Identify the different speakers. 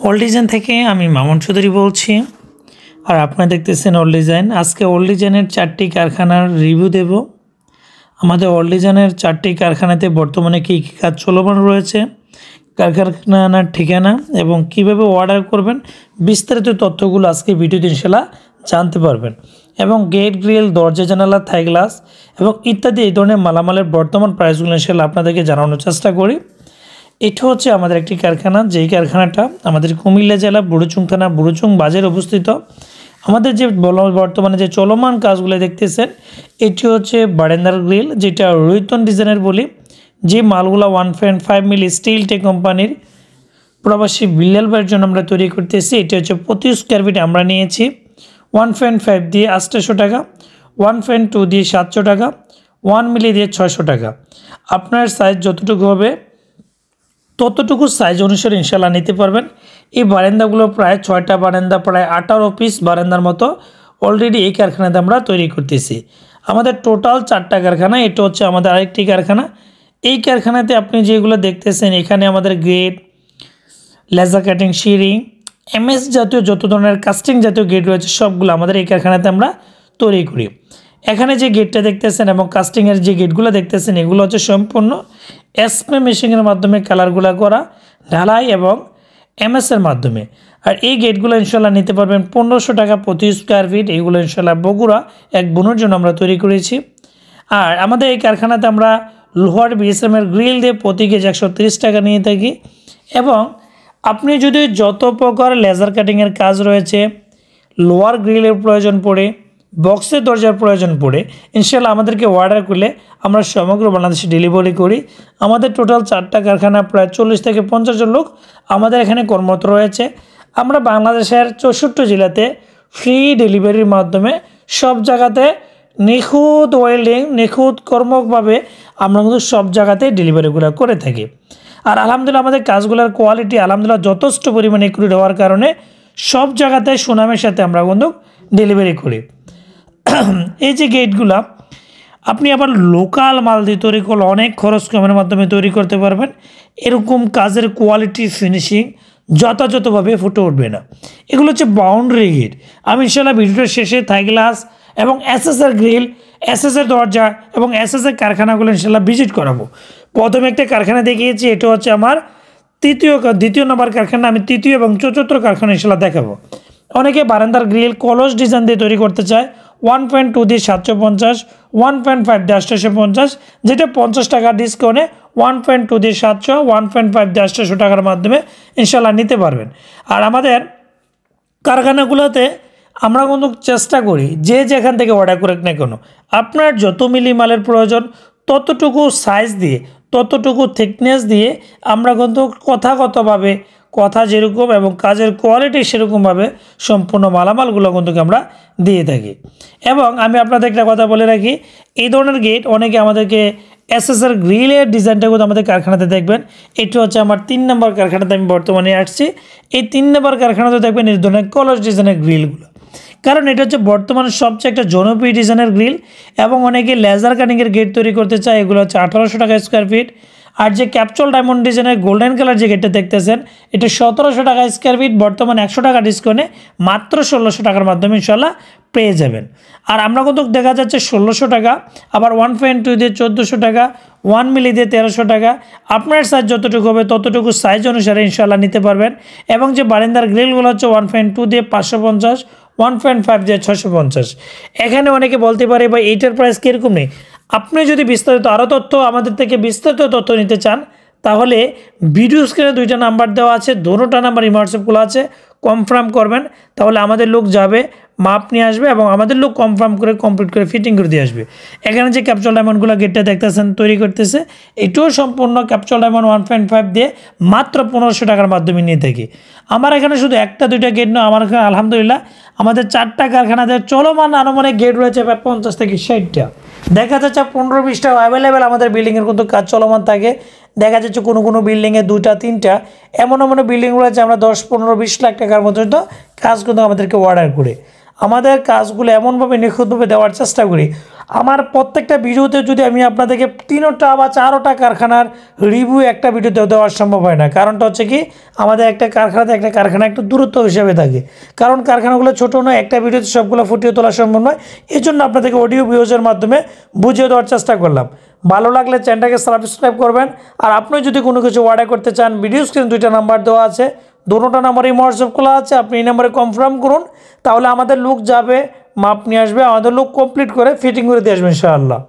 Speaker 1: Old design থেকে আমি মামুন চৌধুরী বলছি। আর আপনারা দেখতেছেন ওল্ড ডিজাইন। আজকে ওল্ড ডিজাইনের 4টি কারখানার রিভিউ দেব। আমাদের ওল্ড ডিজাইনের 4টি কারখানাতে বর্তমানে কী কী কাজ চলমান রয়েছে, কারখানার ঠিকানা এবং কিভাবে অর্ডার করবেন, বিস্তারিত তথ্যগুলো আজকে ভিডিওতে ইনশাআল্লাহ জানতে পারবেন। এবং গেট, গ্রিল, দরজা, জানালা, থাই গ্লাস এবং ইত্যাদি এই ধরনের মালামালের বর্তমান প্রাইসগুলো ইনশাআল্লাহ আপনাদেরকে জানানোর চেষ্টা করি। এটা হচ্ছে আমাদের একটি কারখানা, যেই কারখানাটা আমাদের কুমিল্লা জেলা বুড়ুচুং থানা বুড়ুচুং বাজারে অবস্থিত। আমাদের যে বর্তমানে যে চলমান কাজগুলো দেখতেছেন, এটি হচ্ছে বারান্দার গ্রিল, যেটা রোহিতন ডিজাইনের বলি। যে মালগুলো 1.5 মিলি স্টিল টেক কোম্পানির প্রবাসী বিল্লাল ভাইয়ের জন্য আমরা তৈরি করতেছি। এটি হচ্ছে 25 স্কোয়ার ফিট আমরা নিয়েছি 1.5 দিয়ে 800 টাকা, 1.2 দিয়ে 700 টাকা, 1 মিলি দিয়ে 600 টাকা। আপনার সাইজ যতটুকু হবে ততটুকু সাইজ অনুসারে ইনশাল্লাহ নিতে পারবেন। এই বারান্দাগুলো প্রায় 6টা বারান্দা, প্রায় 18 পিস বারান্দার মতো অলরেডি এই কারখানাতে আমরা তৈরি করতেছি। আমাদের টোটাল 4টা কারখানা। এটা হচ্ছে আমাদের আরেকটি কারখানা। এই কারখানাতে আপনি যেগুলো দেখতেছেন, এখানে আমাদের gate, laser cutting, shearing, MS জাতীয় যত ধরনের কাস্টিং জাতীয় গেট রয়েছে সবগুলো আমাদের এই কারখানাতে আমরা তৈরি করি। এখানে যে গেটটা দেখতেছেন এবং কাস্টিংয়ের যে গেটগুলো দেখতেছেন, এগুলো হচ্ছে সম্পূর্ণ এসপে মেশিনের মাধ্যমে কালারগুলো করা, ঢালাই এবং এমএসের মাধ্যমে। আর এই গেটগুলো ইনশাল্লাহ নিতে পারবেন 1500 টাকা প্রতি স্কোয়ার ফিট। এইগুলো ইনশাল্লাহ বগুড়া এক বোনের জন্য আমরা তৈরি করেছি। আর আমাদের এই কারখানাতে আমরা লোহার বিএসএমের গ্রিল দিয়ে প্রতি কেজি 130 টাকা নিয়ে থাকি। এবং আপনি যদি যত প্রকার লেজার কাটিংয়ের কাজ রয়েছে, লোহার গ্রিলের প্রয়োজন পড়ে, বক্সের দরজার প্রয়োজন পড়ে, ইনশাল্লাহ আমাদেরকে অর্ডার করলে আমরা সমগ্র বাংলাদেশে ডেলিভারি করি। আমাদের টোটাল 4টা কারখানা, প্রায় 40 থেকে 50 জন লোক আমাদের এখানে কর্মরত রয়েছে। আমরা বাংলাদেশের 64 জেলাতে ফ্রি ডেলিভারির মাধ্যমে সব জায়গাতে নিখুঁত ওয়েল্ডিং, নিখুঁত কর্মকভাবে আমরা কিন্তু সব জায়গাতে ডেলিভারিগুলো করে থাকি। আর আলহামদুলিল্লাহ আমাদের কাজগুলোর কোয়ালিটি আলহামদুলিল্লাহ যথেষ্ট পরিমাণে একুরেট হওয়ার কারণে সব জায়গাতে সুনামের সাথে আমরা কিন্তু ডেলিভারি করি। এই যে গেটগুলো আপনি আবার লোকাল মাল দিয়ে তৈরি করলে অনেক খরচ কমের মাধ্যমে তৈরি করতে পারবেন। এরকম কাজের কোয়ালিটি, ফিনিশিং যথাযথভাবে ফুটে উঠবে না। এগুলো হচ্ছে বাউন্ডারি গেট। আমি ইনশাল্লাহ ভিডিওটার শেষে থাই গ্লাস এবং এসএসের গ্রিল, এসএসের দরজা এবং এসএসের কারখানাগুলো ইনশাল্লাহ ভিজিট করাবো। প্রথমে একটা কারখানা দেখিয়েছি, এটা হচ্ছে আমার দ্বিতীয় নম্বর কারখানা। আমি তৃতীয় এবং চতুর্থ কারখানা ইনশাল্লাহ দেখাবো। অনেকে বারান্দার গ্রিল কলস ডিজাইন দিয়ে তৈরি করতে চায়, 1.2 দিয়ে 750, 1.5 দিয়ে 850, যেটা 50 টাকা ডিসকাউন্টে 1.2 দিয়ে 700, 1.5 দিয়ে 800 টাকার মাধ্যমে ইনশাল্লাহ নিতে পারবেন। আর আমাদের কারখানাগুলোতে আমরা কিন্তু চেষ্টা করি যে যেখান থেকে অর্ডার করে না কেন, আপনার যত মিলি মালের প্রয়োজন ততটুকু সাইজ দিয়ে, ততটুকু থিকনেস দিয়ে আমরা কিন্তু কথাগতভাবে, কথা যেরকম এবং কাজের কোয়ালিটি সেরকমভাবে সম্পূর্ণ মালামালগুলো কিন্তু আমরা দিয়ে থাকি। এবং আমি আপনাদের একটা কথা বলে রাখি, এই ধরনের গেট অনেকে আমাদেরকে এসএসের গ্রিলের ডিজাইনটা কিন্তু আমাদের কারখানাতে দেখবেন। এটা হচ্ছে আমার 3 নম্বর কারখানাতে আমি বর্তমানে আসছি। এই 3 নম্বর কারখানাতে দেখবেন এই ধরনের কলস ডিজাইনের গ্রিলগুলো, কারণ এটা হচ্ছে বর্তমানে সবচেয়ে একটা জনপ্রিয় ডিজাইনের গ্রিল। এবং অনেকে লেজার কাটিংয়ের গেট তৈরি করতে চায়, এগুলো হচ্ছে 1800 টাকা স্কোয়ার ফিট। আর যে ক্যাপচুল ডায়মন্ড ডিজাইনের গোল্ডেন কালার যে গেটটা দেখতেছেন, এটা 1700 টাকা স্কোয়ার ফিট। বর্তমানে 100 টাকা ডিসকাউন্টে মাত্র 1600 টাকার মাধ্যমে ইনশাল্লাহ পেয়ে যাবেন। আর আমরা কিন্তু দেখা যাচ্ছে 1600 টাকা, আবার 1.2 দিয়ে 1400 টাকা, 1 মিলি দিয়ে 1300 টাকা। আপনার সাইজ যতটুকু হবে ততটুকু সাইজ অনুসারে ইনশাল্লাহ নিতে পারবেন। এবং যে বারান্দার গ্রিলগুলো হচ্ছে 1.2 দিয়ে 550, 1.5 দিয়ে 650। এখানে অনেকে বলতে পারে ভাই এইটার প্রাইস কীরকম নেই। আপনি যদি বিস্তারিত আরও তথ্য আমাদের থেকে বিস্তারিত তথ্য নিতে চান, তাহলে ভিডিও স্ক্রিনে 2টা নাম্বার দেওয়া আছে, দুটোটা নাম্বার হোয়াটসঅ্যাপ খোলা আছে। কনফার্ম করবেন, তাহলে আমাদের লোক যাবে, মাপ নিয়ে আসবে এবং আমাদের লোক কনফার্ম করে কমপ্লিট করে ফিটিং করে দিয়ে আসবে। এখানে যে ক্যাপচুল ডায়মন্ডগুলো গেটটা দেখতেছেন তৈরি করতেছে, এটাও সম্পূর্ণ ক্যাপচুল ডায়মন্ড 1.5 দিয়ে মাত্র 1500 টাকার মাধ্যমে নিয়ে থাকি। আমার এখানে শুধু 1টা 2টা গেট নয়, আমার এখানে আলহামদুলিল্লাহ আমাদের 4টা কারখানাতে চলমান আনুমানিক গেট রয়েছে প্রায় 50 থেকে 60টা। দেখা যাচ্ছে 15-20টা অ্যাভেলেবেল আমাদের বিল্ডিংয়ের কিন্তু কাজ চলমান থাকে। দেখা যাচ্ছে কোনো বিল্ডিংয়ে 2টা 3টা, এমন বিল্ডিং রয়েছে আমরা 10-15-20 লাখ টাকার পর্যন্ত কাজ কিন্তু আমাদেরকে অর্ডার করে। আমাদের কাজগুলো এমনভাবে নিখুঁতভাবে দেওয়ার চেষ্টা করি, আমার প্রত্যেকটা ভিডিওতে যদি আমি আপনাদেরকে 3টা বা 4টা কারখানার রিভিউ একটা ভিডিওতে দেওয়া সম্ভব হয় না। কারণটা হচ্ছে কি, আমাদের একটা কারখানাতে একটা কারখানা একটু দূরত্ব হিসাবে থাকে, কারণ কারখানাগুলো ছোটো নয়, একটা ভিডিওতে সবগুলো ফুটিয়ে তোলা সম্ভব নয়। এই জন্য আপনাদেরকে অডিও ভিডিওজের মাধ্যমে বুঝিয়ে দেওয়ার চেষ্টা করলাম। ভালো লাগলে চ্যানেলটাকে সাবস্ক্রাইব করবেন। আর আপনি যদি কোনো কিছু অর্ডার করতে চান, ভিডিও স্ক্রিনে 2টা নাম্বার দেওয়া আছে, দুটোটা নাম্বারেই হোয়াটসঅ্যাপ খোলা আছে, আপনি এই নাম্বারে কনফার্ম করুন, তাহলে আমাদের লোক যাবে, মাপ নিয়ে আসবে, আমাদের লোক কমপ্লিট করে ফিটিং করে দিয়ে আসবে ইনশাআল্লাহ।